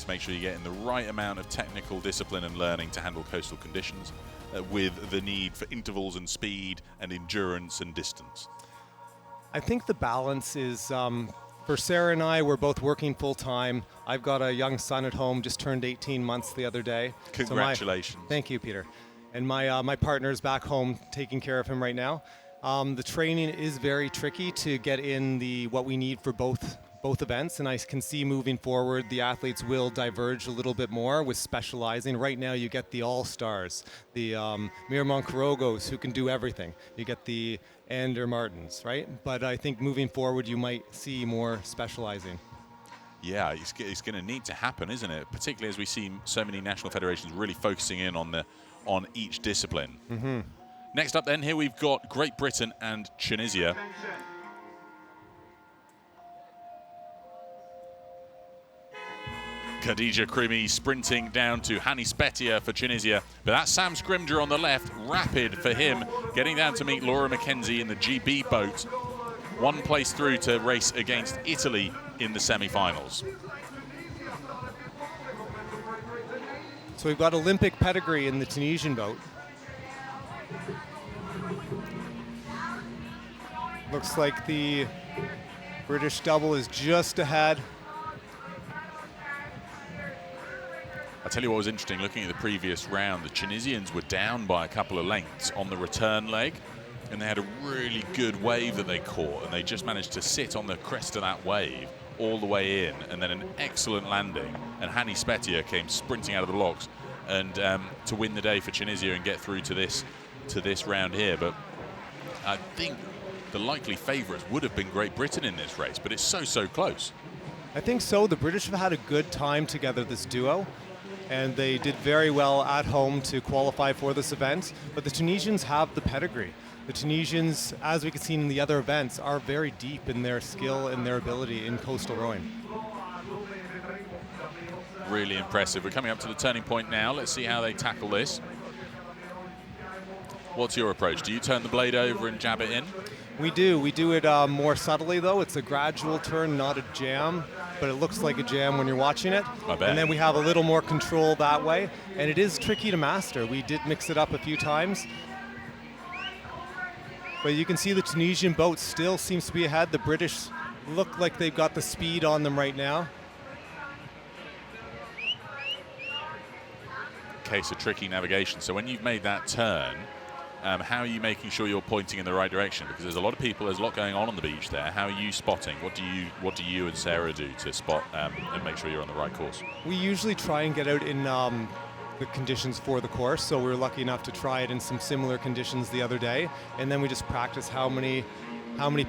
to make sure you're getting the right amount of technical discipline and learning to handle coastal conditions with the need for intervals and speed and endurance and distance? I think the balance is, for Sarah and I, we're both working full time. I've got a young son at home, just turned 18 months the other day. Congratulations. Thank you, Peter. And my partner's back home taking care of him right now. The training is very tricky to get in what we need for both events, and I can see moving forward the athletes will diverge a little bit more with specializing. Right now you get the all-stars, the Miramon Carogos who can do everything. You get the Ander Martins, right? But I think moving forward you might see more specializing. Yeah, it's going to need to happen, isn't it? Particularly as we see so many national federations really focusing in on each discipline. Mm-hmm. Next up then, here we've got Great Britain and Tunisia. Khadija Krimi sprinting down to Hani Spetia for Tunisia. But that's Sam Scrimger on the left, rapid for him, getting down to meet Laura McKenzie in the GB boat. One place through to race against Italy in the semi-finals. So we've got Olympic pedigree in the Tunisian boat. Looks like the British double is just ahead. I'll tell you what was interesting, looking at the previous round, the Tunisians were down by a couple of lengths on the return leg, and they had a really good wave that they caught, and they just managed to sit on the crest of that wave all the way in, and then an excellent landing, and Hani Spetia came sprinting out of the locks and to win the day for Tunisia and get through to this round here. But I think the likely favourites would have been Great Britain in this race, but it's so close. I think so. The British have had a good time together, this duo, and they did very well at home to qualify for this event, but the Tunisians have the pedigree. The Tunisians, as we can see in the other events, are very deep in their skill and their ability in coastal rowing. Really impressive. We're coming up to the turning point now. Let's see how they tackle this. What's your approach? Do you turn the blade over and jab it in? We do. We do it more subtly, though. It's a gradual turn, not a jam, but it looks like a jam when you're watching it. I bet. And then we have a little more control that way, and it is tricky to master. We did mix it up a few times. But you can see the Tunisian boat still seems to be ahead. The British look like they've got the speed on them right now. Case of tricky navigation. So when you've made that turn, how are you making sure you're pointing in the right direction? Because there's a lot of people, there's a lot going on the beach there. How are you spotting? What do you and Sarah do to spot and make sure you're on the right course? We usually try and get out in the conditions for the course, so we were lucky enough to try it in some similar conditions the other day, and then we just practice how many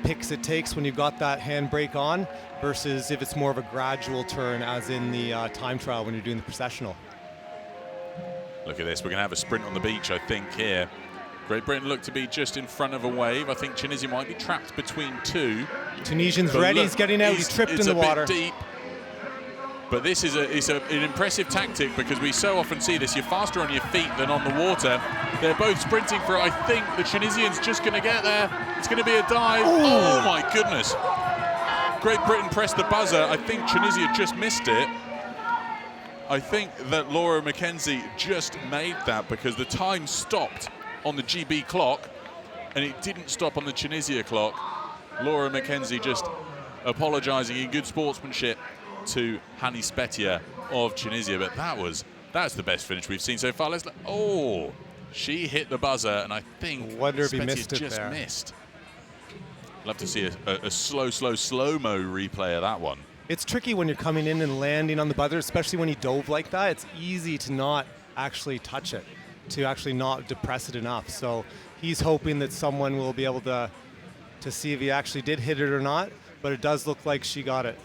picks it takes when you've got that handbrake on versus if it's more of a gradual turn, as in the time trial when you're doing the processional. Look at this, we're going to have a sprint on the beach, I think, here. Great Britain look to be just in front of a wave. I think Tunisia might be trapped between two. Tunisian's ready, he's getting out, he's tripped in the water. It's a bit deep. But this is an impressive tactic, because we so often see this. You're faster on your feet than on the water. They're both sprinting for it. I think the Tunisian's just going to get there. It's going to be a dive. Oh my goodness. Great Britain pressed the buzzer. I think Tunisia just missed it. I think that Laura McKenzie just made that, because the time stopped on the GB clock and it didn't stop on the Tunisia clock. Laura McKenzie just apologising in good sportsmanship to Hani Spetia of Tunisia, but that's the best finish we've seen so far. She hit the buzzer, and I think Spetia just missed. Love to see a slow-mo replay of that one. It's tricky when you're coming in and landing on the buzzer, especially when he dove like that. It's easy to not actually touch it, to actually not depress it enough. So he's hoping that someone will be able to see if he actually did hit it or not, but it does look like she got it.